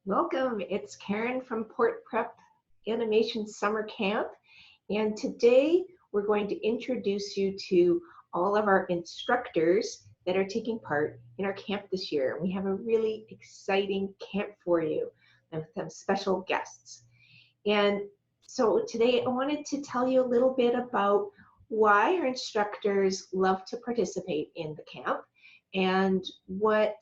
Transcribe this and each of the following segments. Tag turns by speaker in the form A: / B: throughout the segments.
A: Welcome, it's Karen from PortPrep Animation Summer Camp, and today we're going to introduce you to all of our instructors that are taking part in our camp this year. We have a really exciting camp for you with some special guests. And so today I wanted to tell you a little bit about why our instructors love to participate in the camp and what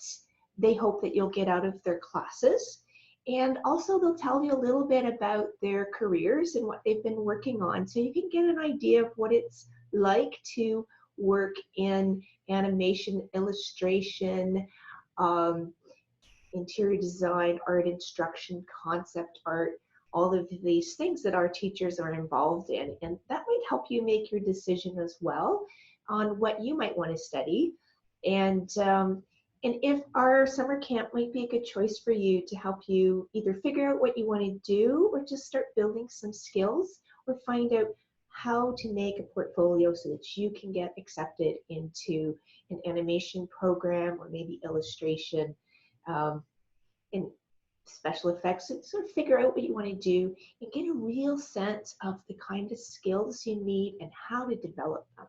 A: they hope that you'll get out of their classes. And also they'll tell you a little bit about their careers and what they've been working on, so you can get an idea of what it's like to work in animation, illustration, interior design, art instruction, concept art, all of these things that our teachers are involved in. And that might help you make your decision as well on what you might want to study. And if our summer camp might be a good choice for you to help you either figure out what you want to do or just start building some skills or find out how to make a portfolio so that you can get accepted into an animation program or maybe illustration in special effects. So sort of figure out what you want to do and get a real sense of the kind of skills you need and how to develop them.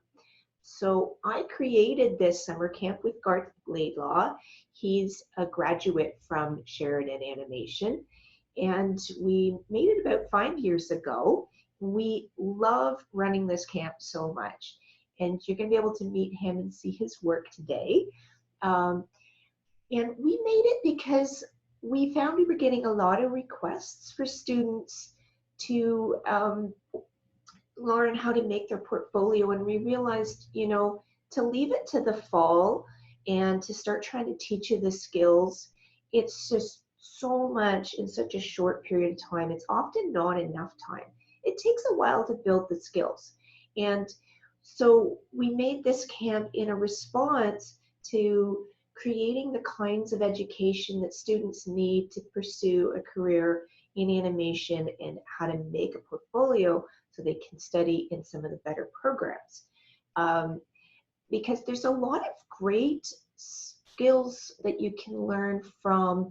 A: So I created this summer camp with Garth Laidlaw. He's a graduate from Sheridan Animation, and we made it about 5 years ago. We love running this camp so much, and you're going to be able to meet him and see his work today. And we made it because we found we were getting a lot of requests for students to learn how to make their portfolio, and we realized, to leave it to the fall and to start trying to teach you the skills, it's just so much in such a short period of time. It's often not enough time. It takes a while to build the skills. And so we made this camp in a response to creating the kinds of education that students need to pursue a career in animation and how to make a portfolio so they can study in some of the better programs. Because there's a lot of great skills that you can learn from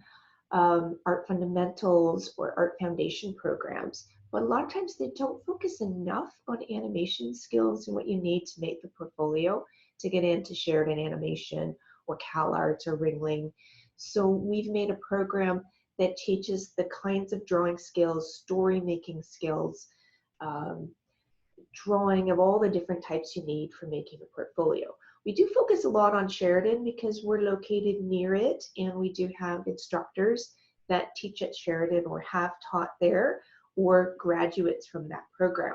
A: art fundamentals or art foundation programs, but a lot of times they don't focus enough on animation skills and what you need to make the portfolio to get into Sheridan Animation or CalArts or Ringling. So we've made a program that teaches the kinds of drawing skills, story making skills, drawing of all the different types you need for making a portfolio. We do focus a lot on Sheridan because we're located near it, and we do have instructors that teach at Sheridan or have taught there, or graduates from that program.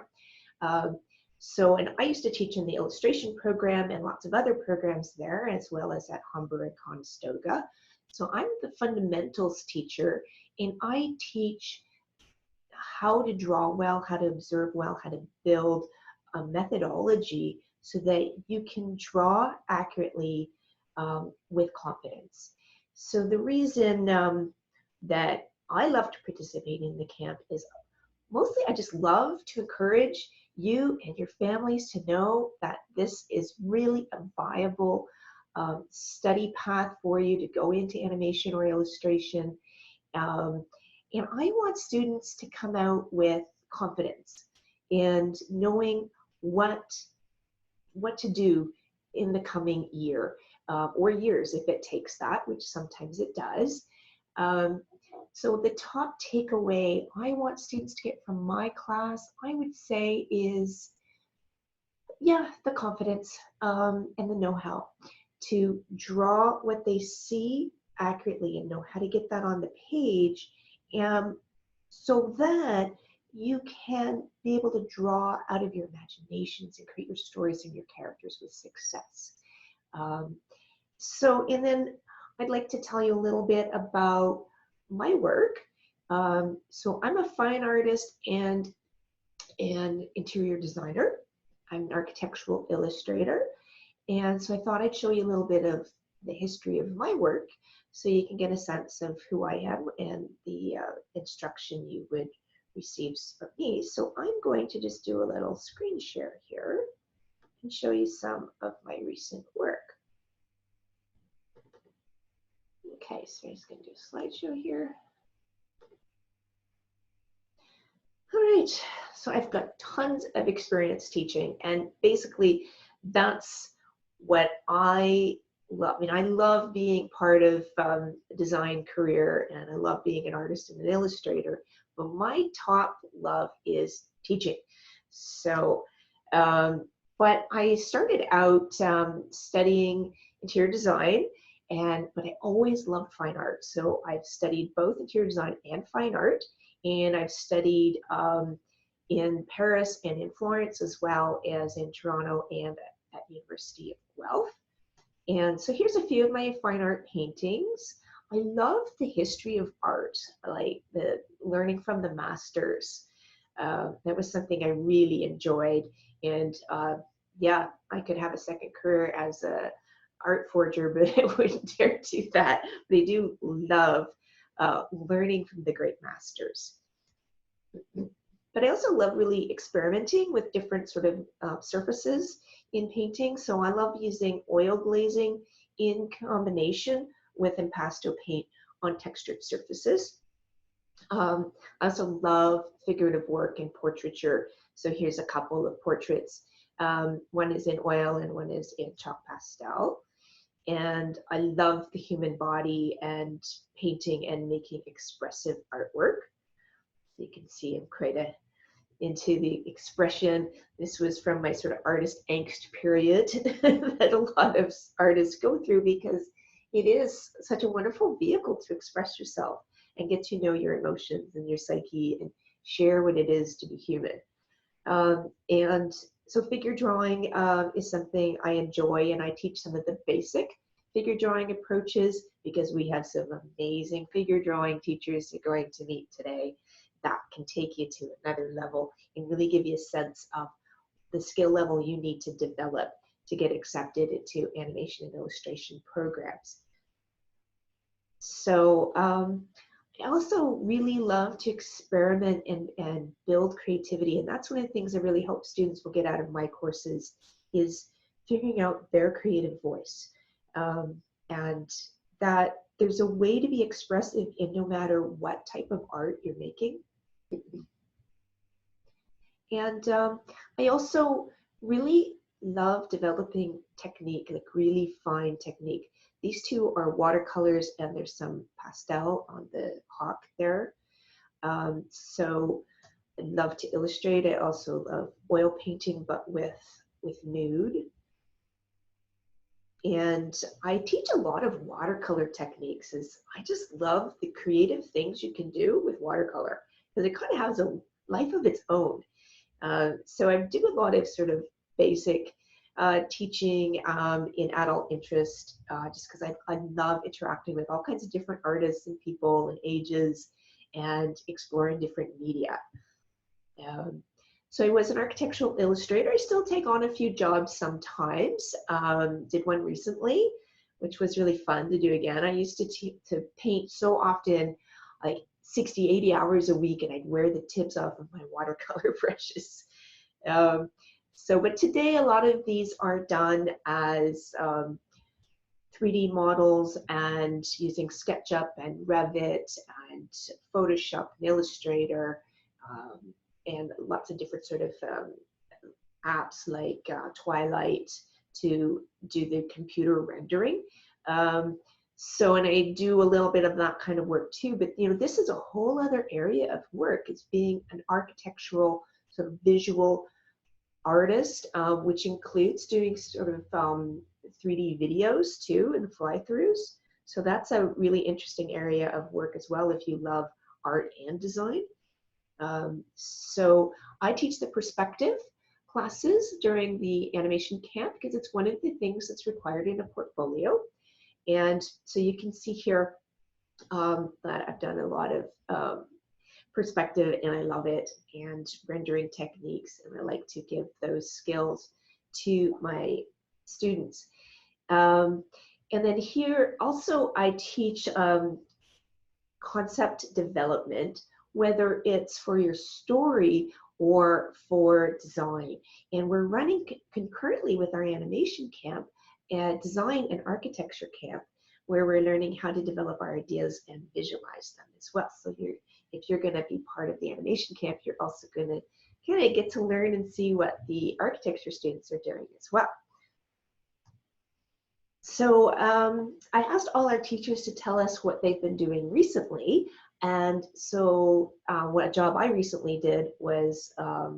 A: And I used to teach in the illustration program and lots of other programs there, as well as at Humber and Conestoga. So I'm the fundamentals teacher, and I teach how to draw well, how to observe well, how to build a methodology so that you can draw accurately with confidence. So the reason that I love to participate in the camp is mostly I just love to encourage you and your families to know that this is really a viable study path for you to go into animation or illustration. And I want students to come out with confidence and knowing what to do in the coming year or years if it takes that, which sometimes it does. So the top takeaway I want students to get from my class, I would say, is, the confidence and the know-how to draw what they see accurately and know how to get that on the page, so that you can be able to draw out of your imaginations and create your stories and your characters with success. And then I'd like to tell you a little bit about my work. So I'm a fine artist and an interior designer. I'm an architectural illustrator. And so I thought I'd show you a little bit of the history of my work so you can get a sense of who I am and the instruction you would receive from me. So I'm going to just do a little screen share here and show you some of my recent work. Okay, so I'm just going to do a slideshow here. right, so I've got tons of experience teaching, and basically that's what I love. I mean, I love being part of a design career, and I love being an artist and an illustrator, but my top love is teaching. So, but I started out studying interior design, but I always loved fine art. So I've studied both interior design and fine art, and I've studied in Paris and in Florence, as well as in Toronto and at University of Guelph. And so here's a few of my fine art paintings. I love the history of art, like the learning from the masters. That was something I really enjoyed. And yeah, I could have a second career as a art forger, but I wouldn't dare do that. But I do love learning from the great masters. But I also love really experimenting with different sort of surfaces in painting. So I love using oil glazing in combination with impasto paint on textured surfaces. I also love figurative work and portraiture. So here's a couple of portraits. One is in oil and one is in chalk pastel. And I love the human body and painting and making expressive artwork. So you can see I'm quite into the expression. This was from my sort of artist angst period that a lot of artists go through, because it is such a wonderful vehicle to express yourself and get to know your emotions and your psyche and share what it is to be human. And so figure drawing is something I enjoy, and I teach some of the basic figure drawing approaches because we have some amazing figure drawing teachers you're going to meet today that can take you to another level and really give you a sense of the skill level you need to develop to get accepted into animation and illustration programs. So I also really love to experiment and build creativity, and that's one of the things I really hope students will get out of my courses is figuring out their creative voice, and that there's a way to be expressive in no matter what type of art you're making. And I also really love developing technique, like really fine technique. These two are watercolors, and there's some pastel on the hawk there. So I love to illustrate. I also love oil painting, but with nude. And I teach a lot of watercolor techniques, as I just love the creative things you can do with watercolor, because it kind of has a life of its own. So I do a lot of sort of basic teaching in adult interest, just because I love interacting with all kinds of different artists and people and ages and exploring different media. So I was an architectural illustrator. I still take on a few jobs sometimes. Did one recently, which was really fun to do again. I used to paint so often, like 60, 80 hours a week, and I'd wear the tips off of my watercolor brushes. But today a lot of these are done as 3D models and using SketchUp and Revit and Photoshop and Illustrator, and lots of different sort of apps like Twilight to do the computer rendering. And I do a little bit of that kind of work too, but this is a whole other area of work. It's being an architectural sort of visual artist, which includes doing sort of 3D videos too and fly-throughs. So that's a really interesting area of work as well if you love art and design. So I teach the perspective classes during the animation camp because it's one of the things that's required in a portfolio. And so you can see here that I've done a lot of perspective, and I love it, and rendering techniques, and I like to give those skills to my students. And then here also I teach concept development, whether it's for your story or for design. And we're running concurrently with our animation camp a design and architecture camp, where we're learning how to develop our ideas and visualize them as well. So if you're going to be part of the animation camp, you're also going to kind of get to learn and see what the architecture students are doing as well. So I asked all our teachers to tell us what they've been doing recently. And so what job I recently did was a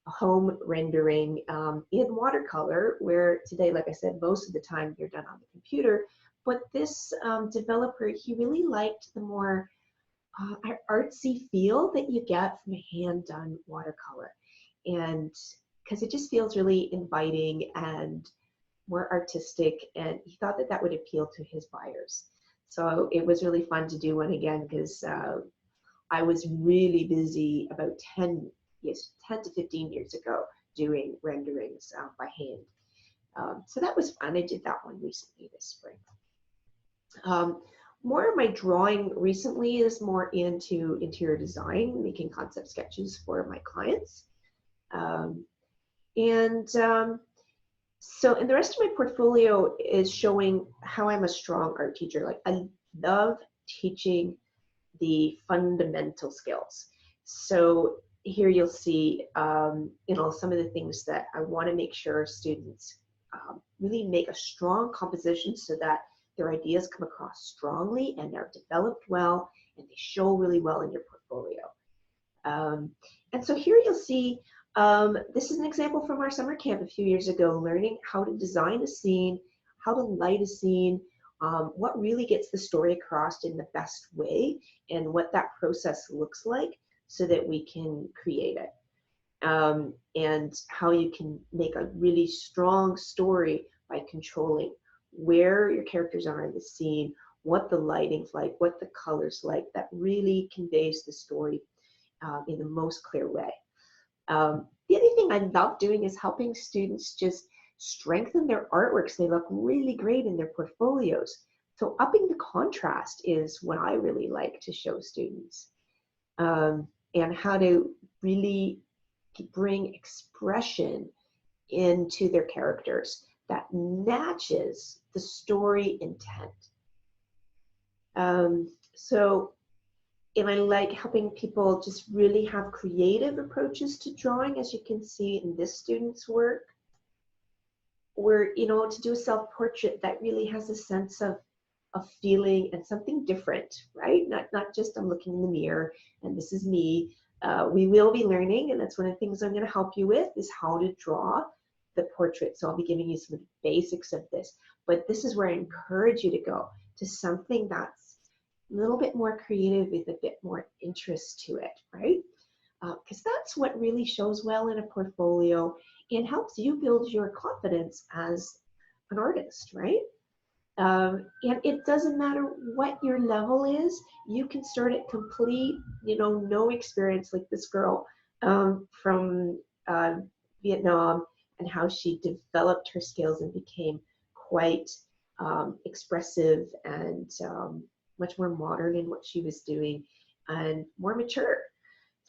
A: home rendering in watercolor, where today, like I said, most of the time you're done on the computer. But this developer, he really liked the more artsy feel that you get from a hand-done watercolor. And because it just feels really inviting and more artistic, and he thought that that would appeal to his buyers. So it was really fun to do one again, because I was really busy about 10 to 15 years ago doing renderings by hand. So that was fun. I did that one recently this spring. More of my drawing recently is more into interior design, making concept sketches for my clients. So, and the rest of my portfolio is showing how I'm a strong art teacher. Like, I love teaching the fundamental skills. So here you'll see, some of the things that I want to make sure students really make a strong composition, so that their ideas come across strongly and they're developed well and they show really well in your portfolio. And so here you'll see, this is an example from our summer camp a few years ago, learning how to design a scene, how to light a scene, what really gets the story across in the best way, and what that process looks like so that we can create it. And how you can make a really strong story by controlling where your characters are in the scene, what the lighting's like, what the color's like, that really conveys the story in the most clear way. The other thing I love doing is helping students just strengthen their artworks. They look really great in their portfolios. So upping the contrast is what I really like to show students, and how to really bring expression into their characters that matches the story intent. And I like helping people just really have creative approaches to drawing, as you can see in this student's work, where, to do a self-portrait that really has a sense of feeling and something different, right? Not just I'm looking in the mirror and this is me. We will be learning, and that's one of the things I'm going to help you with, is how to draw the portrait. So I'll be giving you some of the basics of this, but this is where I encourage you to go to something that's a little bit more creative with a bit more interest to it, right? Because that's what really shows well in a portfolio and helps you build your confidence as an artist, right? And it doesn't matter what your level is. You can start at complete, no experience, like this girl from Vietnam, and how she developed her skills and became quite expressive and much more modern in what she was doing and more mature.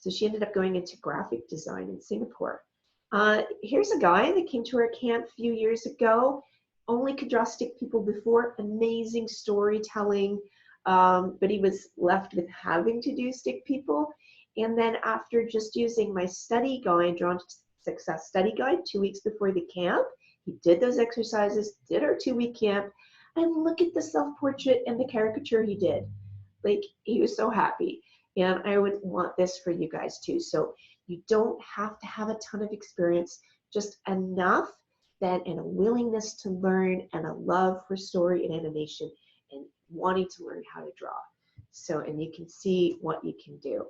A: So she ended up going into graphic design in Singapore. Here's a guy that came to our camp a few years ago. Only could draw stick people before, amazing storytelling, but he was left with having to do stick people. And then after just using my study guide, Drawn to Success study guide, 2 weeks before the camp, he did those exercises, did our 2-week camp, and look at the self-portrait and the caricature he did. Like, he was so happy. And I would want this for you guys too. So you don't have to have a ton of experience, just enough and a willingness to learn, and a love for story and animation, and wanting to learn how to draw. So, and you can see what you can do.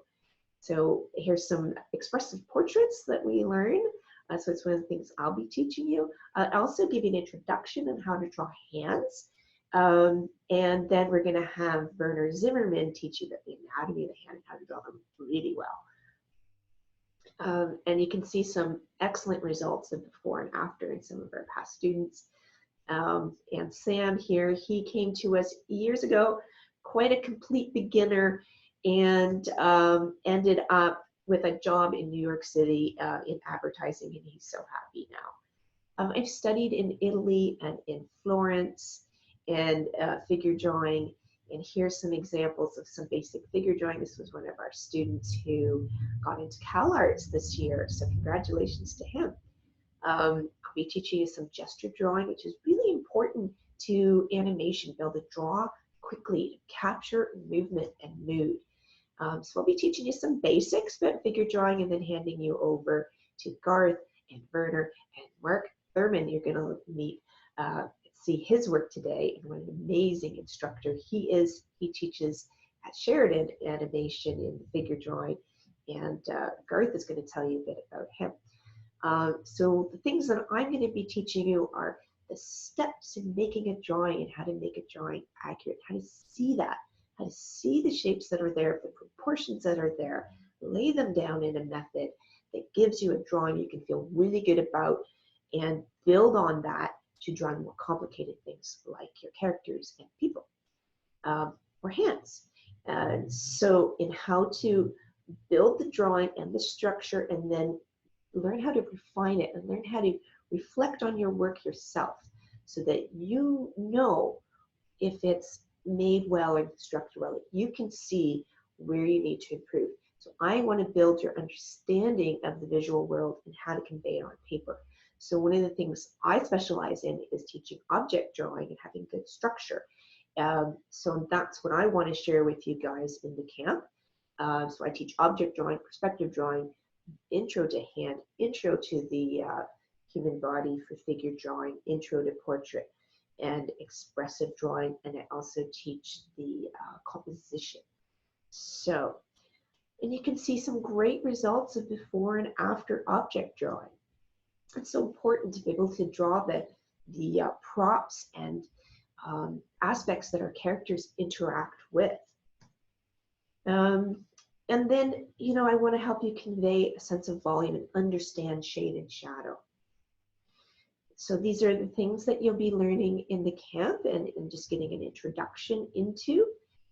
A: So here's some expressive portraits that we learn. So it's one of the things I'll be teaching you. I'll also give you an introduction on how to draw hands. And then we're going to have Werner Zimmerman teach you the anatomy of the hand and how to draw them really well. And you can see some excellent results of before and after in some of our past students. And Sam here, he came to us years ago, quite a complete beginner, and ended up with a job in New York City in advertising, and he's so happy now. I've studied in Italy and in Florence and figure drawing, And here's some examples of some basic figure drawing. This was one of our students who got into CalArts this year, so congratulations to him. I'll be teaching you some gesture drawing, which is really important to animation, be able to draw quickly, capture movement and mood. So I'll be teaching you some basics about figure drawing and then handing you over to Garth and Werner and Mark Thurman. You're going to meet, see his work today, and what an amazing instructor he is. He teaches at Sheridan Animation in figure drawing, and Garth is going to tell you a bit about him. So the things that I'm going to be teaching you are the steps in making a drawing and how to make a drawing accurate, how to see that, how to see the shapes that are there, the proportions that are there, lay them down in a method that gives you a drawing you can feel really good about, and build on that to draw more complicated things like your characters and people or hands. So in how to build the drawing and the structure, and then learn how to refine it and learn how to reflect on your work yourself so that you know if it's made well or structured well. You can see where you need to improve. So I want to build your understanding of the visual world and how to convey it on paper. So one of the things I specialize in is teaching object drawing and having good structure. So that's what I want to share with you guys in the camp. So I teach object drawing, perspective drawing, intro to hand, intro to the human body for figure drawing, intro to portrait, and expressive drawing, and I also teach the composition. So, and you can see some great results of before and after object drawing. It's so important to be able to draw the props and aspects that our characters interact with. And then, you know, I want to help you convey a sense of volume and understand shade and shadow. So these are the things that you'll be learning in the camp and just getting an introduction into.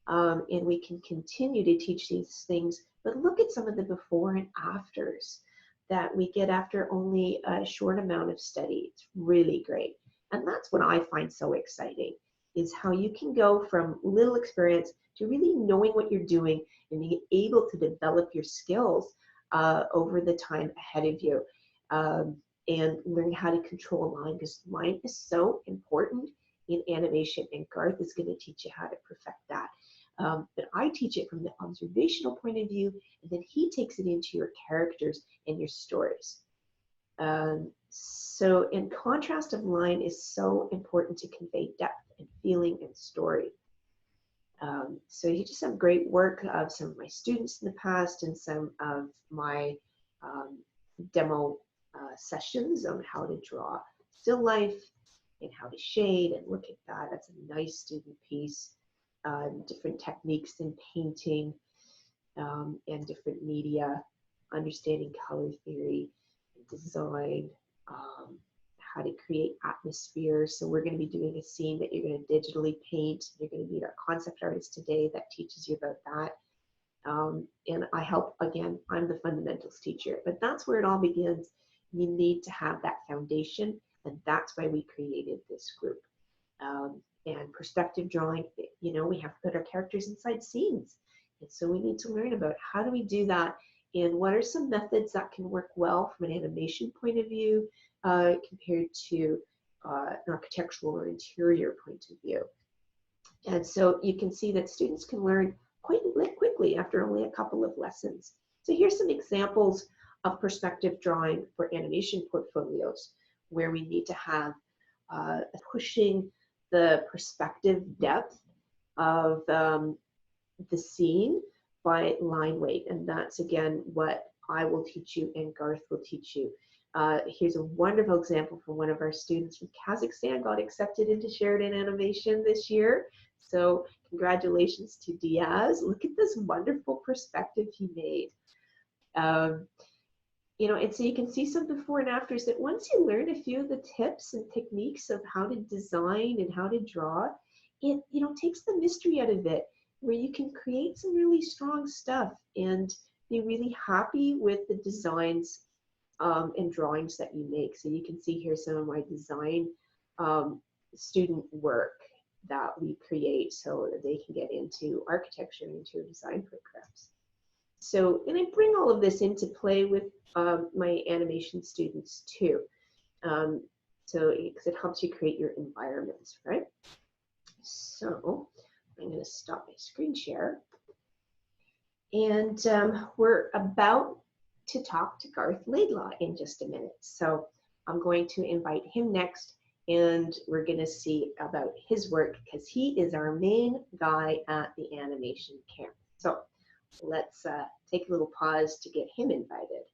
A: And we can continue to teach these things, but look at some of the before and afters that we get after only a short amount of study. It's really great. And that's what I find so exciting, is how you can go from little experience to really knowing what you're doing and being able to develop your skills over the time ahead of you, and learn how to control a line, because line is so important in animation, and Garth is going to teach you how to perfect that. But I teach it from the observational point of view, and then he takes it into your characters and your stories. So in contrast of line is so important to convey depth and feeling and story. So you just have great work of some of my students in the past and some of my demo sessions on how to draw still life and how to shade, and look at that. That's a nice student piece. Different techniques in painting and different media, understanding color theory, design, how to create atmosphere. So we're going to be doing a scene that you're going to digitally paint. You're going to meet our concept artist today that teaches you about that. And I help, again, I'm the fundamentals teacher, but that's where it all begins. You need to have that foundation, and that's why we created this group. And perspective drawing, you know, we have to put our characters inside scenes. And so we need to learn about how do we do that, and what are some methods that can work well from an animation point of view compared to an architectural or interior point of view. And so you can see that students can learn quite quickly after only a couple of lessons. So here's some examples of perspective drawing for animation portfolios, where we need to have pushing the perspective depth of the scene by line weight. And that's, again, what I will teach you and Garth will teach you. Here's a wonderful example from one of our students from Kazakhstan, got accepted into Sheridan Animation this year. So congratulations to Diaz. Look at this wonderful perspective he made. You know, and so you can see some before and afters that once you learn a few of the tips and techniques of how to design and how to draw, it, you know, takes the mystery out of it, where you can create some really strong stuff and be really happy with the designs and drawings that you make. So you can see here some of my design student work. that we create so that they can get into architecture and interior design programs. So, and I bring all of this into play with my animation students too. So, because it helps you create your environments, right? So, I'm going to stop my screen share. And we're about to talk to Garth Laidlaw in just a minute. So, I'm going to invite him next, and we're going to see about his work because he is our main guy at the animation camp. So, let's take a little pause to get him invited.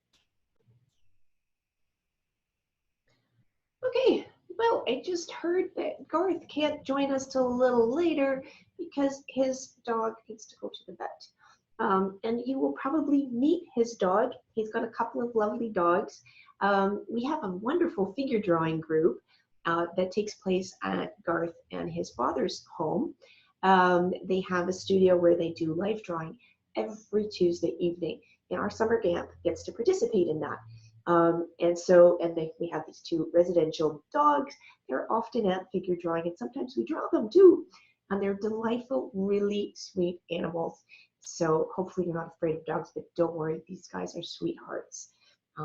A: Okay, well, I just heard that Garth can't join us till a little later because his dog needs to go to the vet. And you will probably meet his dog. He's got a couple of lovely dogs. We have a wonderful figure drawing group that takes place at Garth and his father's home. They have a studio where they do life drawing every Tuesday evening, and our summer camp gets to participate in that. We have these two residential dogs. They're often at figure drawing, and sometimes we draw them too. And they're delightful, really sweet animals. So hopefully you're not afraid of dogs, but don't worry, these guys are sweethearts.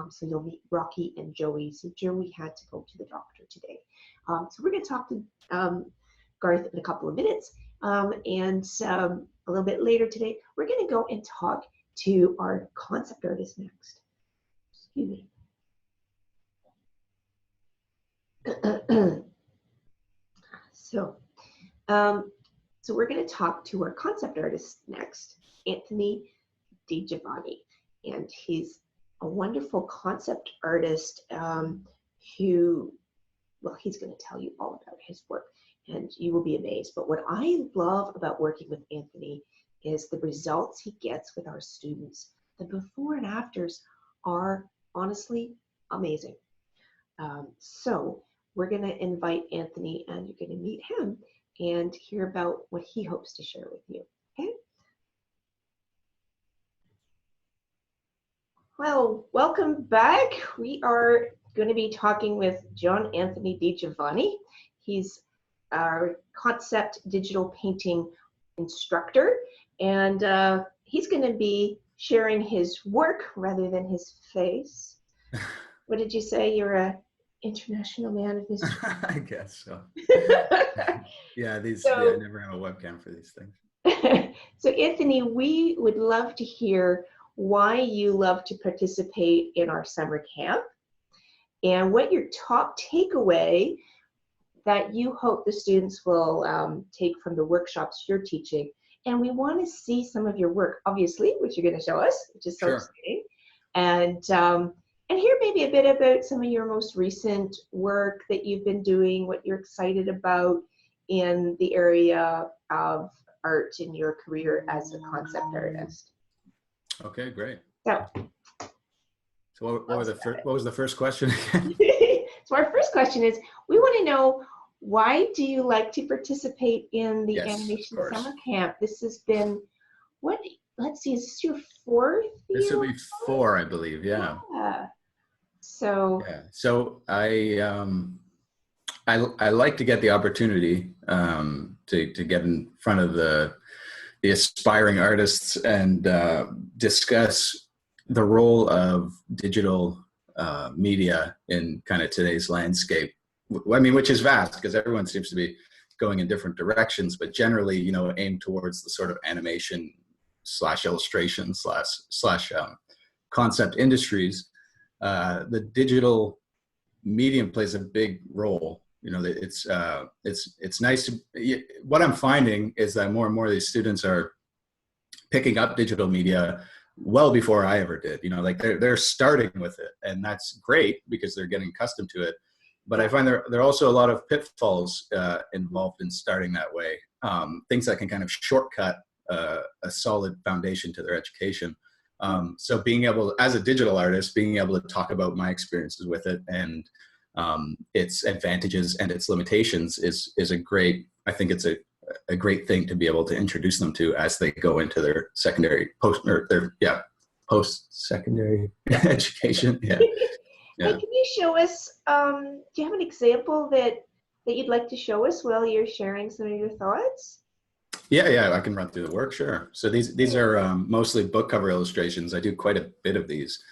A: So you'll meet Rocky and Joey. So Joey had to go to the doctor today. So we're going to talk to Garth in a couple of minutes. And a little bit later today, we're going to go and talk to our concept artist next. Excuse me. So we're going to talk to our concept artist next, Anthony DiGiovanni, and he's a wonderful concept artist who, well, he's going to tell you all about his work, and you will be amazed. But what I love about working with Anthony is the results he gets with our students. The before and afters are honestly amazing. So we're going to invite Anthony, and you're going to meet him and hear about what he hopes to share with you. Okay? Well, welcome back. We are going to be talking with John Anthony DiGiovanni. He's our concept digital painting instructor, and he's going to be sharing his work rather than his face. What did you say? You're a international man of mystery.
B: I guess so. Yeah, I never have a webcam for these things.
A: So Anthony, we would love to hear why you love to participate in our summer camp and what your top takeaway that you hope the students will take from the workshops you're teaching. And we want to see some of your work, obviously, which you're going to show us, which is so exciting. And hear maybe a bit about some of your most recent work that you've been doing, what you're excited about in the area of art in your career as a concept artist.
B: Okay, great.
A: So
B: what was the first question again?
A: So our first question is, we want to know, why do you like to participate in the animation summer camp? This has been, let's see, is this your fourth year?
B: This will be 4, I believe, yeah.
A: So
B: I like to get the opportunity to get in front of the aspiring artists and discuss the role of digital media in kind of today's landscape. I mean, which is vast because everyone seems to be going in different directions, but generally, you know, aim towards the sort of animation / illustration / concept industries. The digital medium plays a big role. You know, it's nice to, what I'm finding is that more and more of these students are picking up digital media well before I ever did. You know, like they're starting with it, and that's great because they're getting accustomed to it. But I find there are also a lot of pitfalls involved in starting that way. Things that can kind of shortcut a solid foundation to their education. So being able, as a digital artist, being able to talk about my experiences with it and its advantages and its limitations is a great, I think it's a great thing to be able to introduce them to as they go into their post-secondary education. Yeah.
A: Hey, can you show us, do you have an example that that you'd like to show us while you're sharing some of your thoughts?
B: Yeah, I can run through the work, sure. So these are mostly book cover illustrations. I do quite a bit of these.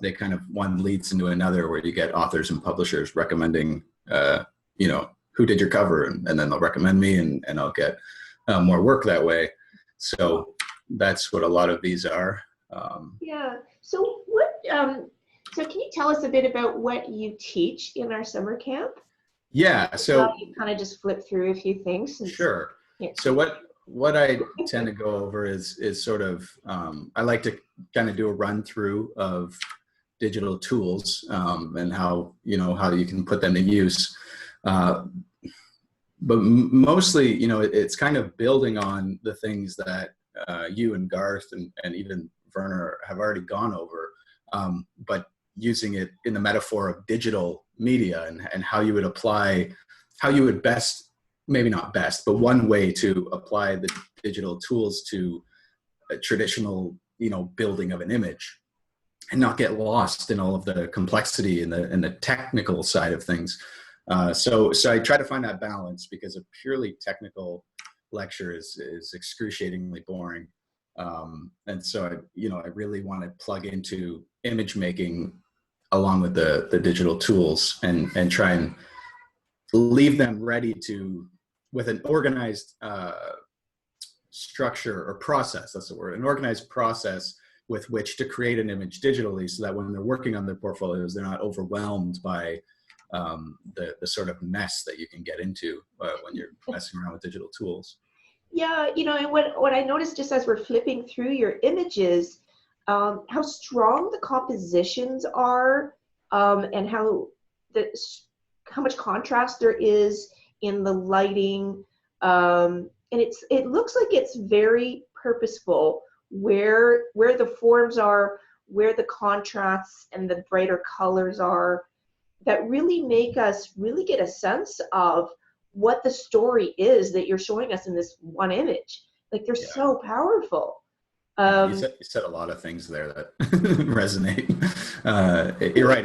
B: They kind of, one leads into another, where you get authors and publishers recommending, who did your cover, and then they'll recommend me, and I'll get more work that way. So that's what a lot of these are.
A: Yeah. So so can you tell us a bit about what you teach in our summer camp?
B: Yeah, so
A: You kind of just flip through a few things.
B: sure.
A: Yeah.
B: So what I tend to go over is sort of, I like to kind of do a run through of digital tools, and how you can put them to use. But mostly, it's kind of building on the things that you and Garth and even Werner have already gone over, but using it in the metaphor of digital media, and how you would best, maybe not best, but one way to apply the digital tools to a traditional, building of an image, and not get lost in all of the complexity and the technical side of things. So I try to find that balance, because a purely technical lecture is excruciatingly boring. And so I really want to plug into image making along with the digital tools, and try and leave them ready to, with an organized structure or process, that's the word, an organized process with which to create an image digitally, so that when they're working on their portfolios, they're not overwhelmed by the sort of mess that you can get into when you're messing around with digital tools.
A: Yeah, and what I noticed just as we're flipping through your images, how strong the compositions are, and how much contrast there is in the lighting, and it looks like it's very purposeful where the forms are, where the contrasts and the brighter colors are, that really make us really get a sense of what the story is that you're showing us in this one image. Like, they're so powerful.
B: You said a lot of things there that resonate. You're right.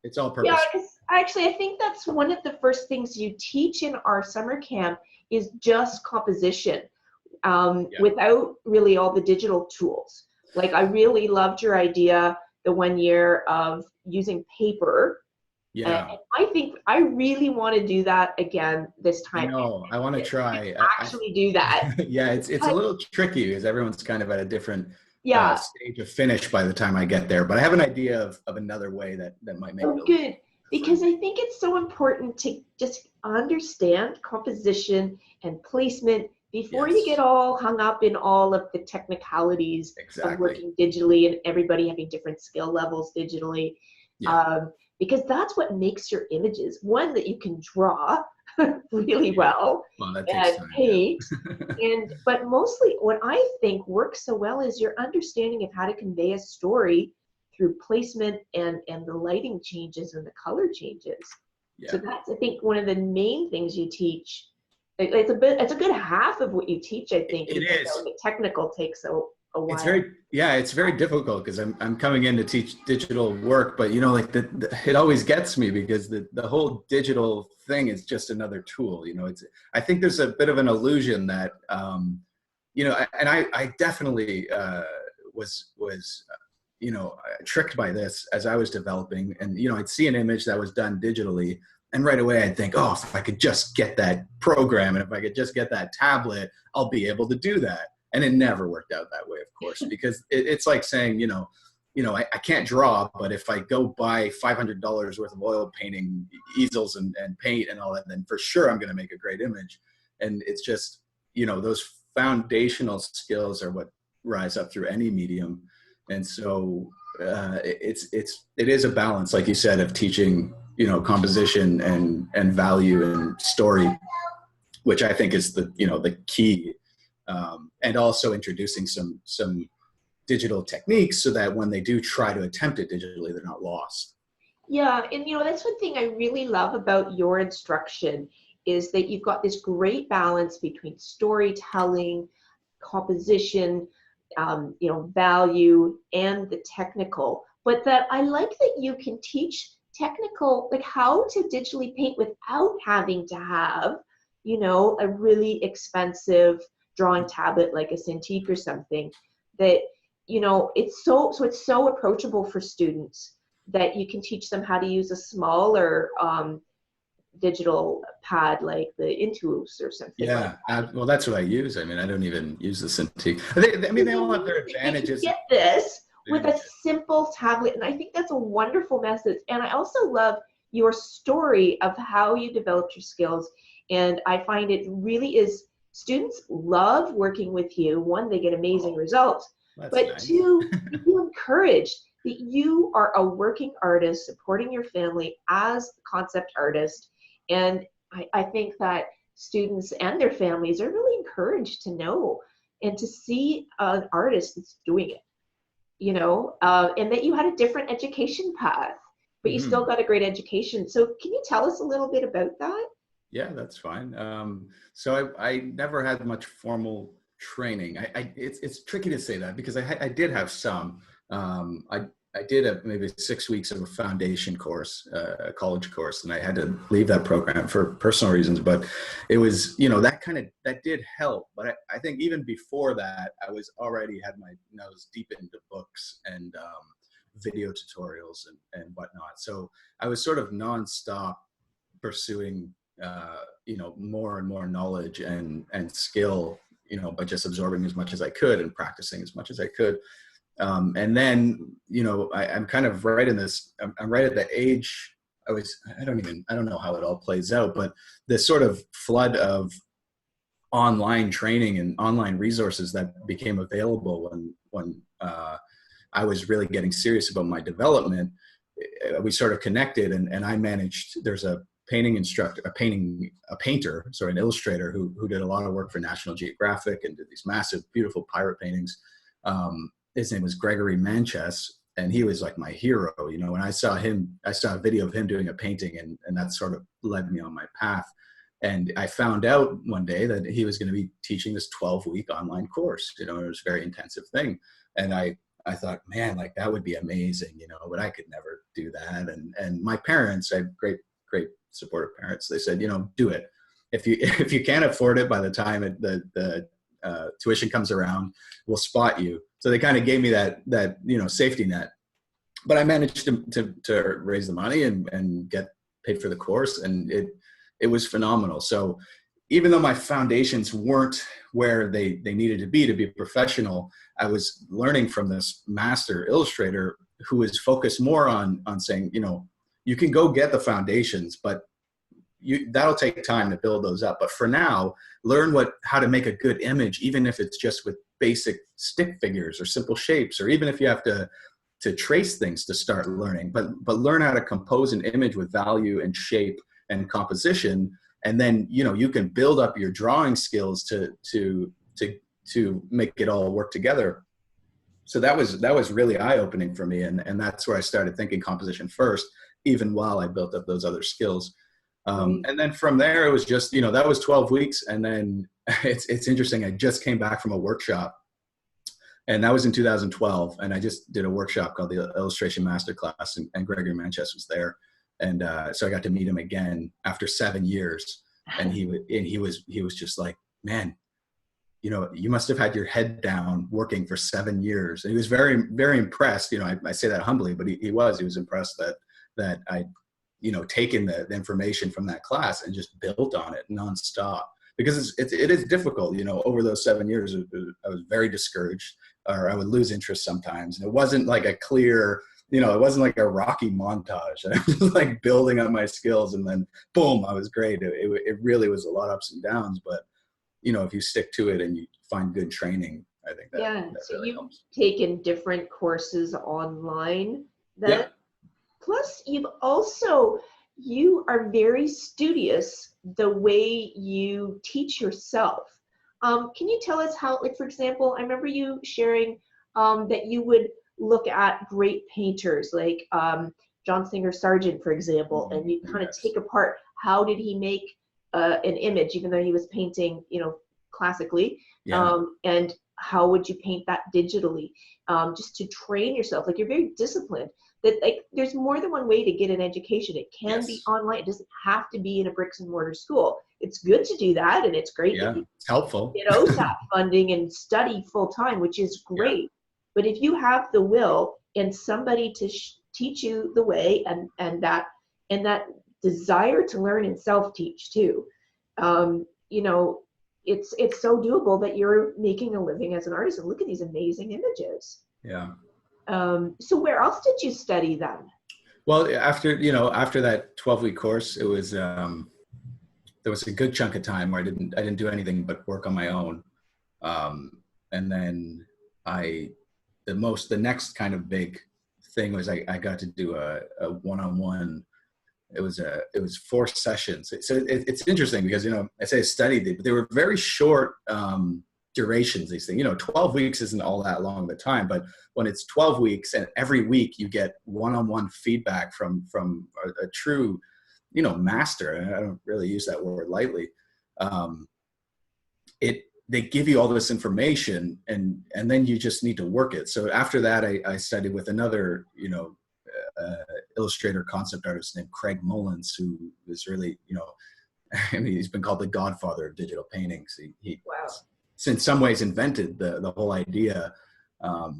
B: It's all purpose.
A: Yeah, actually, I think that's one of the first things you teach in our summer camp is just composition, without really all the digital tools. Like, I really loved your idea the one year of using paper.
B: Yeah.
A: And I think I really want to do that again this time.
B: I want to try.
A: Actually do that.
B: Yeah, it's a little tricky, because everyone's kind of at a different
A: Yeah.
B: stage of finish by the time I get there. But I have an idea of another way that might make it
A: good. Because I think it's so important to just understand composition and placement before you get all hung up in all of the technicalities of working digitally and everybody having different skill levels digitally.
B: Yeah.
A: Because that's what makes your images, one, that you can draw really well,
B: that takes time,
A: paint, but mostly what I think works so well is your understanding of how to convey a story through placement and the lighting changes and the color changes. Yeah. So that's, I think, one of the main things you teach. It's a good half of what you teach, I think.
B: It is.
A: The technical takes a while.
B: It's very difficult, because I'm coming in to teach digital work, but it always gets me, because the whole digital thing is just another tool. I think there's a bit of an illusion that and I definitely was tricked by this as I was developing, and I'd see an image that was done digitally, and right away I'd think, oh, if I could just get that program, and if I could just get that tablet, I'll be able to do that. And it never worked out that way, of course, because it's like saying, I can't draw, but if I go buy $500 worth of oil painting easels and paint and all that, then for sure I'm going to make a great image. And it's just, those foundational skills are what rise up through any medium. And so it is a balance, like you said, of teaching, composition and value and story, which I think is the key. And also introducing some digital techniques, so that when they do try to attempt it digitally, they're not lost.
A: Yeah, and that's one thing I really love about your instruction, is that you've got this great balance between storytelling, composition, value, and the technical. But that I like that you can teach technical, like how to digitally paint without having to have, you know, a really expensive drawing tablet like a Cintiq or something. That, you know, it's so approachable for students that you can teach them how to use a smaller digital pad like the Intuos or something like
B: Yeah,
A: that.
B: well, that's what I use. I mean, I don't even use the Cintiq. I mean, they all have their
A: You can
B: advantages.
A: get this with a simple tablet, and I think that's a wonderful message. And I also love your story of how you developed your skills, and I find it really is, students love working with you. One, they get amazing results,
B: That's
A: but
B: nice.
A: two, you feel encouraged that you are a working artist supporting your family as a concept artist. And I think that students and their families are really encouraged to know and to see an artist that's doing it, you know, and that you had a different education path, but you still got a great education. So can you tell us a little bit about that?
B: Yeah, that's fine. So I never had much formal training. It's tricky to say that because I did have some. I did maybe 6 weeks of a foundation course, a college course, and I had to leave that program for personal reasons. But it was, you know, that did help. But I think even before that, I was already had my nose deep into books and video tutorials and whatnot. So I was sort of nonstop pursuing you know, more and more knowledge and skill, you know, by just absorbing as much as I could and practicing as much as I could. And then, you know, I'm kind of right in this, I'm right at the age, I don't know how it all plays out, but this sort of flood of online training and online resources that became available when I was really getting serious about my development, we sort of connected, and I managed, there's a painting instructor, a painter, sorry, an illustrator who did a lot of work for National Geographic and did these massive, beautiful pirate paintings. His name was Gregory Manchess, and he was like my hero, you know. When I saw a video of him doing a painting, and that sort of led me on my path. And I found out one day that he was going to be teaching this 12-week online course, you know. It was a very intensive thing. And I thought, man, like that would be amazing, you know, but I could never do that. And my parents, I had great supportive parents. They said, you know, do it. If you can't afford it by the time the tuition comes around, we'll spot you. So they kind of gave me that you know, safety net. But I managed to raise the money and get paid for the course, and it was phenomenal. So even though my foundations weren't where they needed to be professional, I was learning from this master illustrator who was focused more on saying, you know, you can go get the foundations, but that'll take time to build those up. But for now, learn how to make a good image, even if it's just with basic stick figures or simple shapes, or even if you have to trace things to start learning. But learn how to compose an image with value and shape and composition, and then, you know, you can build up your drawing skills to make it all work together. So that was really eye-opening for me, and that's where I started thinking composition first, even while I built up those other skills. And then from there, it was just, you know, that was 12 weeks. And then it's interesting. I just came back from a workshop, and that was in 2012. And I just did a workshop called the Illustration Masterclass, and Gregory Manchess was there. And so I got to meet him again after 7 years. And he was just like, man, you know, you must have had your head down working for 7 years. And he was very, very impressed. You know, I say that humbly, but he was impressed that I, you know, taken the information from that class and just built on it nonstop, because it is difficult. You know, over those 7 years, I was very discouraged, or I would lose interest sometimes. And it wasn't like a clear, you know, it wasn't like a Rocky montage. I was like building up my skills, and then boom, I was great. It really was a lot of ups and downs, but you know, if you stick to it and you find good training, I think that
A: So
B: really
A: you've
B: helps.
A: taken different courses online then?
B: Yeah.
A: Plus, you are very studious the way you teach yourself. Can you tell us how, like, for example, I remember you sharing that you would look at great painters like John Singer Sargent, for example, and you kind of take apart how did he make an image, even though he was painting, you know, classically, and how would you paint that digitally, just to train yourself. Like, you're very disciplined. That, like, there's more than one way to get an education. It can be online. It doesn't have to be in a bricks and mortar school. It's good to do that, and it's great that you
B: it's helpful.
A: get OSAP funding and study full time, which is great. Yeah. But if you have the will and somebody to teach you the way, and that desire to learn and self-teach too, you know, it's so doable that you're making a living as an artist. And look at these amazing images.
B: Yeah.
A: So where else did you study then?
B: Well, after that 12-week course, it was there was a good chunk of time where I didn't do anything but work on my own. And then the next kind of big thing was I got to do a one-on-one. It was 4 sessions. So it's interesting because, you know, I say I studied it, but they were very short durations, these things. You know, 12 weeks isn't all that long of a time, but when it's 12 weeks and every week you get one-on-one feedback from a true, you know, master, and I don't really use that word lightly, they give you all this information, and then you just need to work it. So after that, I studied with another, you know, illustrator concept artist named Craig Mullins, who is really, you know, I mean, he's been called the godfather of digital paintings. He
A: wow.
B: in some ways invented the whole idea, or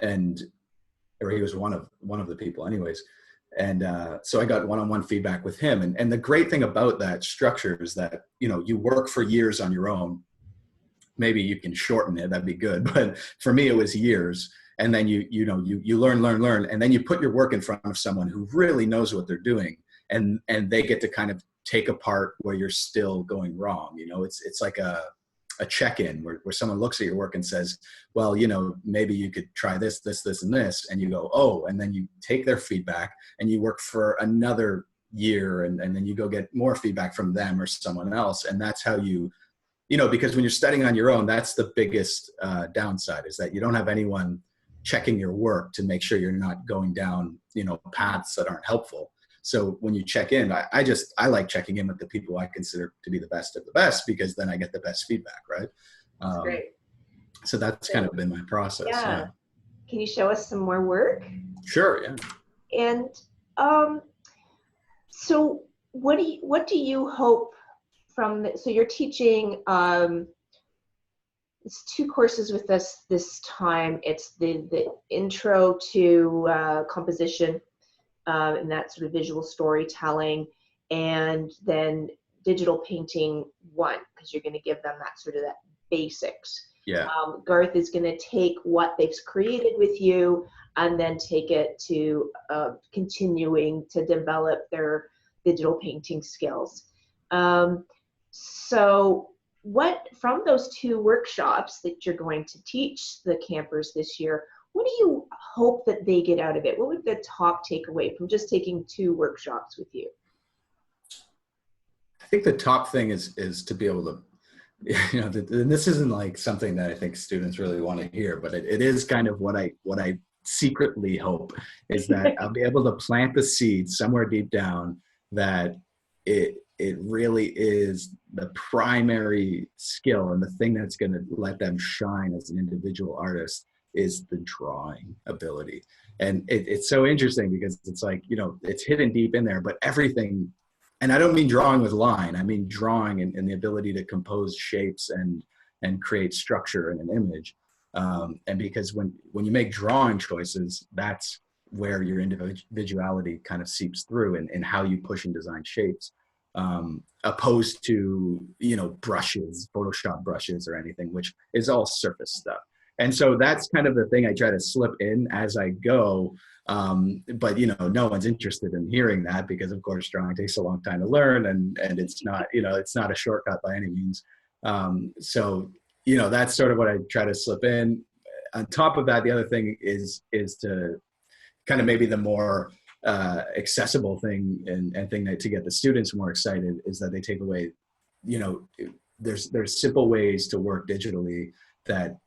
B: he was one of the people anyways. And so I got one-on-one feedback with him. And the great thing about that structure is that, you know, you work for years on your own. Maybe you can shorten it, that'd be good. But for me, it was years. And then you learn, and then you put your work in front of someone who really knows what they're doing, and they get to kind of take apart where you're still going wrong. You know, it's like a check-in where someone looks at your work and says, well, you know, maybe you could try this, and this, and you go, oh, and then you take their feedback and you work for another year, and then you go get more feedback from them or someone else. And that's how you know, because when you're studying on your own, that's the biggest downside, is that you don't have anyone checking your work to make sure you're not going down, you know, paths that aren't helpful. So when you check in, I like checking in with the people I consider to be the best of the best, because then I get the best feedback, right?
A: That's great.
B: So that's kind of been my process. Yeah.
A: Can you show us some more work?
B: Sure. Yeah.
A: And so what do you hope from so you're teaching it's 2 courses with us this time. It's the intro to composition, and that sort of visual storytelling, and then digital painting 1, because you're going to give them that sort of that basics.
B: Yeah.
A: Garth is going to take what they've created with you and then take it to continuing to develop their digital painting skills. So what, from those 2 workshops that you're going to teach the campers this year, what do you hope that they get out of it? What would the top takeaway from just taking 2 workshops with you?
B: I think the top thing is to be able to, you know, and this isn't like something that I think students really want to hear, but it is kind of what I secretly hope, is that I'll be able to plant the seed somewhere deep down that it really is the primary skill, and the thing that's going to let them shine as an individual artist is the drawing ability. And it's so interesting because it's like, you know, it's hidden deep in there, but everything, and I don't mean drawing with line, I mean drawing and the ability to compose shapes and create structure in an image. And because when you make drawing choices, that's where your individuality kind of seeps through in how you push and design shapes, opposed to, you know, brushes, Photoshop brushes or anything, which is all surface stuff. And so that's kind of the thing I try to slip in as I go. But, you know, no one's interested in hearing that, because of course drawing takes a long time to learn, and it's not, you know, it's not a shortcut by any means. So, you know, that's sort of what I try to slip in. On top of that, the other thing is to kind of maybe the more accessible thing and thing that to get the students more excited is that they take away, you know, there's simple ways to work digitally that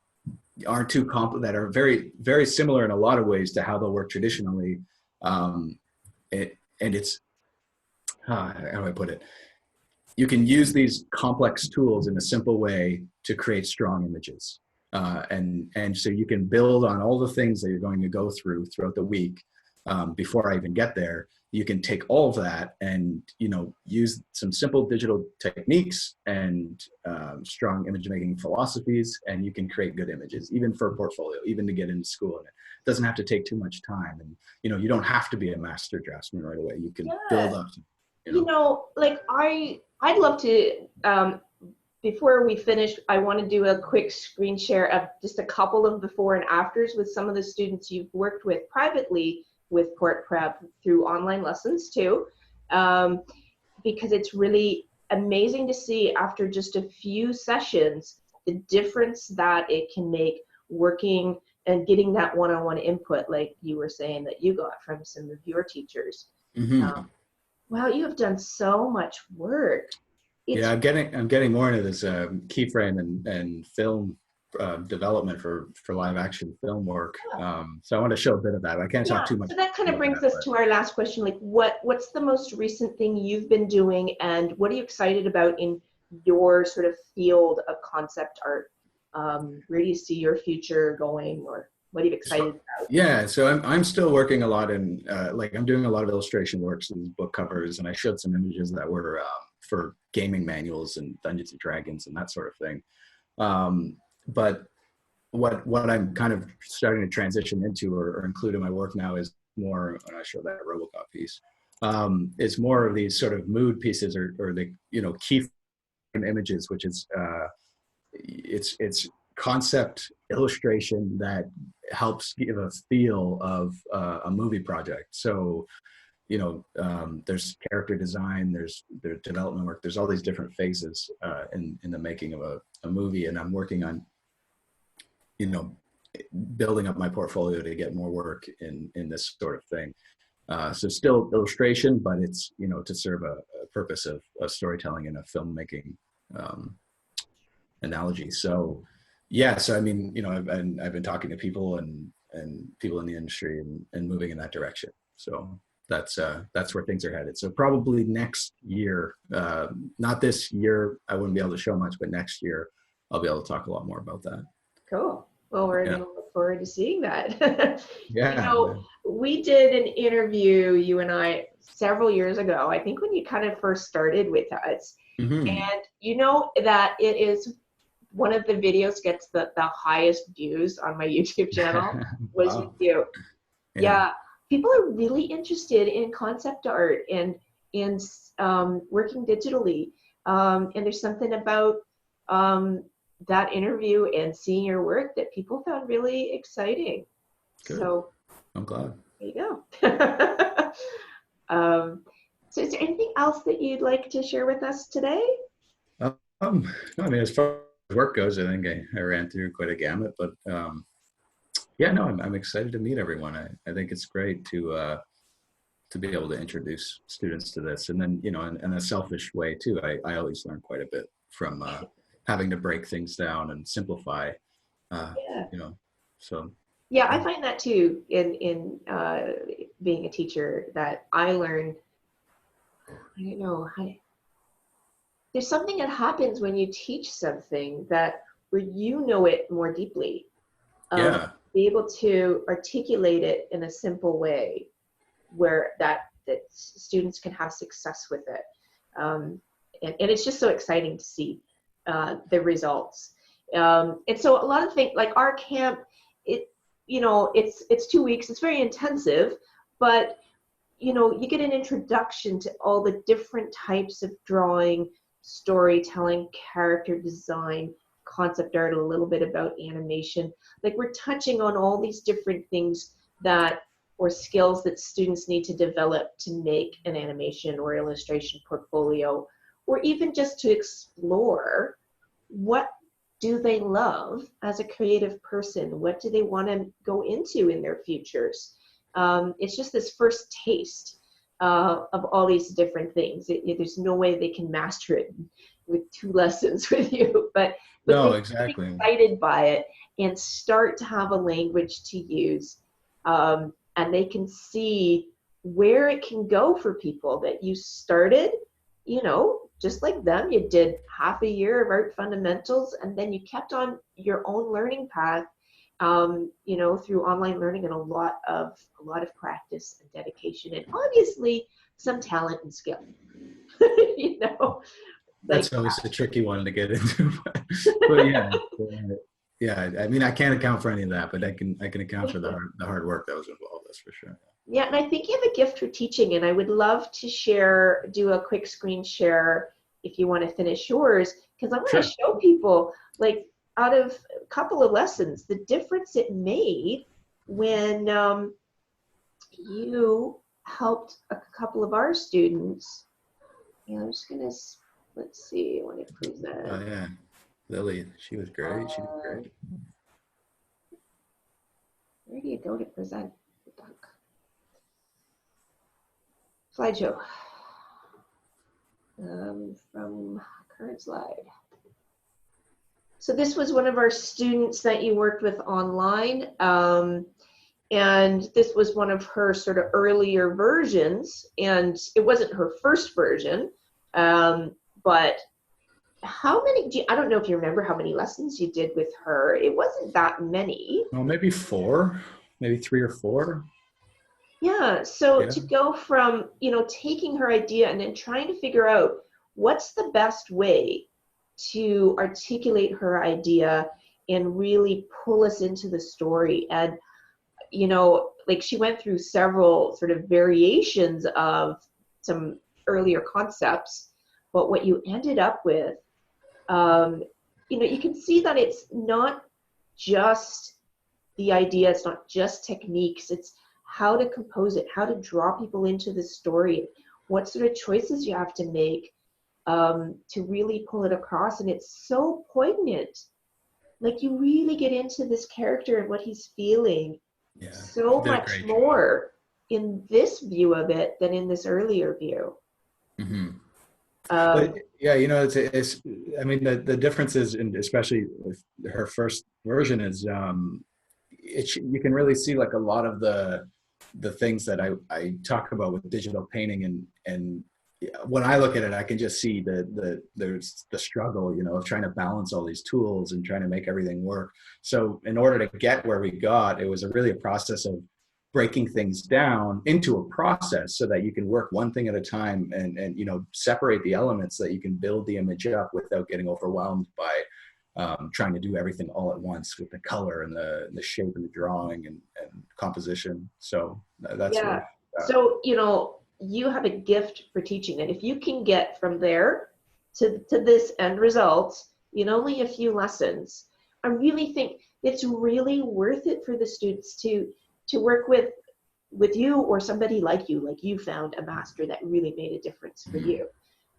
B: aren't too complex, that are very, very similar in a lot of ways to how they'll work traditionally. And it's, how do I put it? You can use these complex tools in a simple way to create strong images. And so you can build on all the things that you're going to go through throughout the week. Before I even get there, you can take all of that and, use some simple digital techniques and strong image making philosophies, and you can create good images, even for a portfolio, even to get into school. And it doesn't have to take too much time. And, you don't have to be a master draftsman right away. You can build up.
A: Like I'd love to, before we finish, I want to do a quick screen share of just a couple of before and afters with some of the students you've worked with privately with PortPrep through online lessons too, because it's really amazing to see after just a few sessions the difference that it can make working and getting that one-on-one input, like you were saying that you got from some of your teachers. Wow, you have done so much work.
B: I'm getting more into this keyframe and film development for live action film work. So I want to show a bit of that. I can't talk too much.
A: So that kind of brings us to our last question. Like, what's the most recent thing you've been doing, and what are you excited about in your sort of field of concept art? Where do you see your future going, or what are you excited about?
B: Yeah, so I'm still working a lot in I'm doing a lot of illustration works and book covers, and I showed some images that were for gaming manuals and Dungeons and Dragons and that sort of thing. But what I'm kind of starting to transition into or include in my work now is more, when I show that Robocop piece, it's more of these sort of mood pieces or the key images, which is it's concept illustration that helps give a feel of a movie project. So there's character design, there's development work, there's all these different phases in the making of a movie, and I'm working on building up my portfolio to get more work in this sort of thing. So still illustration, but it's to serve a purpose of storytelling and a filmmaking analogy. So I mean, I've been talking to people and people in the industry and moving in that direction. So that's where things are headed. So probably next year, not this year, I wouldn't be able to show much, but next year I'll be able to talk a lot more about that.
A: Cool. Well, we're going to look forward to seeing that.
B: Yeah.
A: We did an interview, you and I, several years ago, I think when you kind of first started with us.
B: Mm-hmm.
A: And that it is one of the videos gets the highest views on my YouTube channel was with you. Yeah. People are really interested in concept art and in working digitally. And there's something about that interview and seeing your work that people found really exciting.
B: Good.
A: So
B: I'm glad.
A: There you go. So is there anything else that you'd like to share with us today?
B: No, I mean, as far as work goes, I think I ran through quite a gamut, but I'm excited to meet everyone. I think it's great to be able to introduce students to this, and then in a selfish way too. I always learn quite a bit from having to break things down and simplify. So.
A: Yeah, I find that too in being a teacher, that I learn. I don't know. There's something that happens when you teach something that where it more deeply. Be able to articulate it in a simple way where that students can have success with it. And it's just so exciting to see the results. And so a lot of things, like our camp, it's 2 weeks, it's very intensive, but you get an introduction to all the different types of drawing, storytelling, character design, concept art, a little bit about animation. Like, we're touching on all these different things or skills that students need to develop to make an animation or illustration portfolio, or even just to explore what do they love as a creative person? What do they want to go into in their futures? It's just this first taste of all these different things. There's no way they can master it with 2 lessons with you, but
B: no,
A: they
B: exactly.
A: get excited by it and start to have a language to use, and they can see where it can go for people that you started, just like them, you did half a year of art fundamentals, and then you kept on your own learning path, you know, through online learning and a lot of practice and dedication, and obviously some talent and skill. You know, like
B: That's always a tricky one to get into. But yeah, yeah. I mean, I can't account for any of that, but I can account for the hard work that was involved. That's for sure.
A: yeah, and I think you have a gift for teaching, and I would love to do a quick screen share if you want to finish yours, because I want to
B: Sure.
A: show people, like, out of a couple of lessons, the difference it made when you helped a couple of our students. Yeah, I'm just gonna, let's see, I want to present.
B: Oh yeah, Lily, she was great. She did great.
A: Where do you go to present? Slideshow. From current slide. So this was one of our students that you worked with online, and this was one of her sort of earlier versions, and it wasn't her first version, but how many, I don't know if you remember how many lessons you did with her. It wasn't that many.
B: Well, maybe 4, maybe 3 or 4.
A: Yeah, so
B: Yeah.
A: to go from, you know, taking her idea and then trying to figure out what's the best way to articulate her idea and really pull us into the story. And, you know, like, she went through several sort of variations of some earlier concepts, but what you ended up with, you know, you can see that it's not just the idea, it's not just techniques, it's how to compose it, how to draw people into the story, what sort of choices you have to make to really pull it across. And it's so poignant. Like, you really get into this character and what he's feeling so much more in this view of it than in this earlier view.
B: Mm-hmm. But yeah, you know, it's I mean, the difference is, especially with her first version, is you can really see, like, a lot of the things that I talk about with digital painting, and when I look at it, I can just see there's the struggle, you know, of trying to balance all these tools and trying to make everything work. So in order to get where we got, it was really a process of breaking things down into a process so that you can work one thing at a time, and you know, separate the elements so that you can build the image up without getting overwhelmed by trying to do everything all at once with the color and the shape and the drawing and composition. So that's
A: yeah. So, you know, you have a gift for teaching, and if you can get from there to this end result in only a few lessons, I really think it's really worth it for the students to work with you, or somebody like you found a master that really made a difference for you.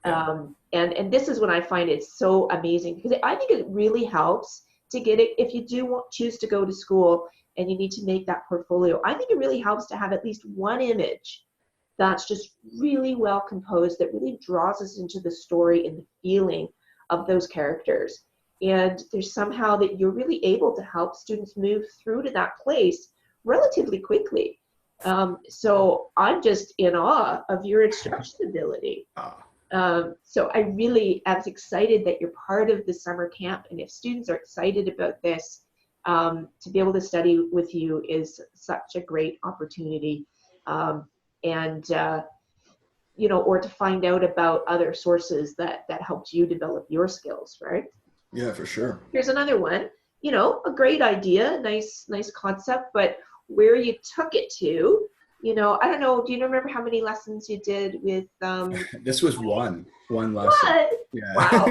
A: And this is when I find it so amazing, because I think it really helps to get it, if you do choose to go to school and you need to make that portfolio. I think it really helps to have at least one image that's just really well composed, that really draws us into the story and the feeling of those characters. And there's somehow that you're really able to help students move through to that place relatively quickly. So I'm just in awe of your instruction ability. So I really am excited that you're part of the summer camp, and if students are excited about this, to be able to study with you is such a great opportunity. And you know, or to find out about other sources that helped you develop your skills, right?
B: Yeah, for sure.
A: Here's another one. You know, a great idea, nice concept, but where you took it to, you know, I don't know. Do you remember how many lessons you did with?
B: This was one lesson.
A: What?
B: Yeah.
A: Wow.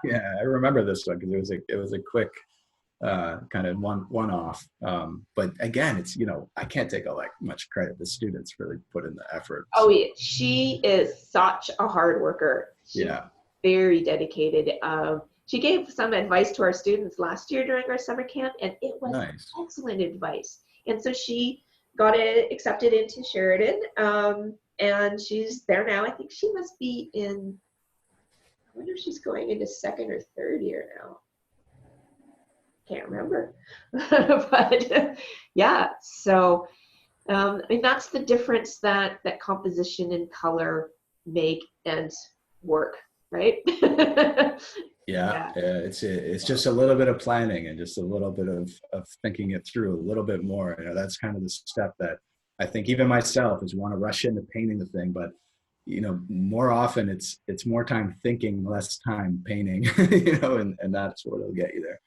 B: Yeah, I remember this one because it was a quick kind of one-off. But again, it's, you know, I can't take all that much credit. The students really put in the effort.
A: Oh yeah, she is such a hard worker. She's very dedicated. She gave some advice to our students last year during our summer camp, and it was excellent advice. And so she got it accepted into Sheridan, and she's there now. I think she must be in, I wonder if she's going into second or third year now. Can't remember. But yeah, so I mean, that's the difference that composition and color make. And work, right?
B: Yeah, it's just a little bit of planning and just a little bit of thinking it through a little bit more. You know, that's kind of the step that I think even myself is want to rush into painting the thing, but you know, more often it's more time thinking, less time painting, you know, and that's what will get you there.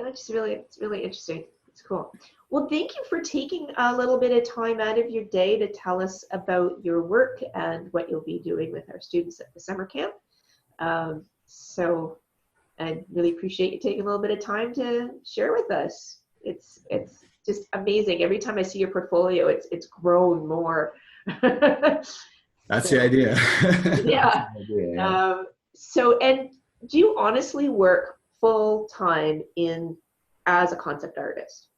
A: It's really interesting. It's cool. Well, thank you for taking a little bit of time out of your day to tell us about your work and what you'll be doing with our students at the summer camp. So I really appreciate you taking a little bit of time to share with us. It's just amazing. Every time I see your portfolio, it's grown more.
B: That's the idea.
A: Yeah.
B: That's the idea, yeah.
A: So, and do you honestly work full time as a concept artist?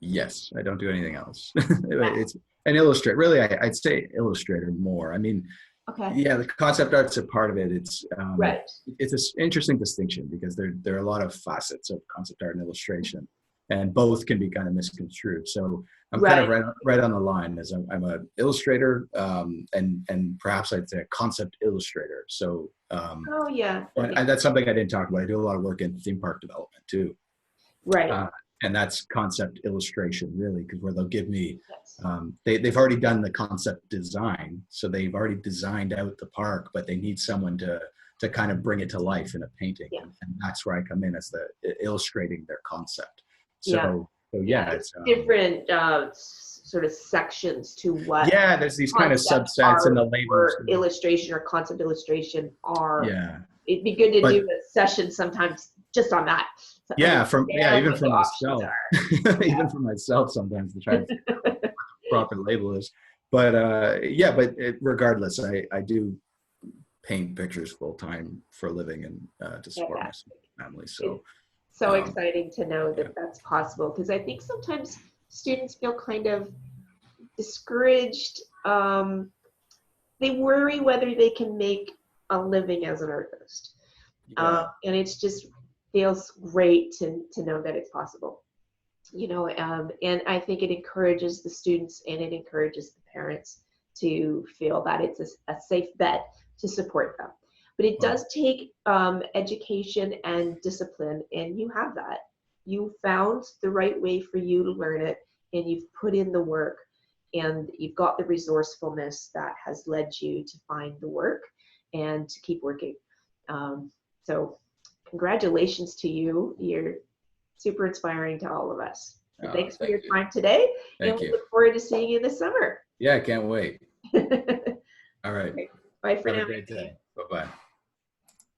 B: Yes, I don't do anything else. It's an illustrator. Really, I'd say illustrator more. I mean,
A: Okay.
B: yeah, the concept art's a part of it. It's
A: Right.
B: it's an interesting distinction because there are a lot of facets of concept art and illustration, and both can be kind of misconstrued. So I'm kind of right on the line as I'm an illustrator, and perhaps I'd say a concept illustrator. So
A: Oh yeah.
B: and that's something I didn't talk about. I do a lot of work in theme park development too.
A: Right.
B: And that's concept illustration, really, because where they'll give me,
A: Yes.
B: they've already done the concept design, so they've already designed out the park, but they need someone to kind of bring it to life in a painting,
A: Yeah.
B: and that's where I come in as the illustrating their concept.
A: Yeah.
B: So yeah, it's
A: different sort of sections to what
B: yeah. There's these kind of
A: concept
B: subsets in the
A: art
B: labels.
A: or illustration or concept illustration are.
B: Yeah,
A: It'd be good to
B: but
A: do a session sometimes just on that. So
B: yeah, even
A: what
B: for
A: the options
B: myself,
A: are.
B: even for myself, sometimes to try to figure out what the proper label is. But yeah, but regardless, I do paint pictures full time for a living and to support my family. So
A: It's so exciting to know
B: yeah.
A: that that's possible, because I think sometimes students feel kind of discouraged. They worry whether they can make a living as an artist. And it's just feels great to know that it's possible. You know, and I think it encourages the students and it encourages the parents to feel that it's a safe bet to support them. But it does take education and discipline, and you have that. You found the right way for you to learn it, and you've put in the work, and you've got the resourcefulness that has led you to find the work and to keep working. So congratulations to you. You're super inspiring to all of us. So thanks for your time today.
B: Thank
A: and we
B: you.
A: look forward to seeing you this summer.
B: Yeah, I can't wait. All right.
A: Bye for now.
B: Have a great day. Bye-bye.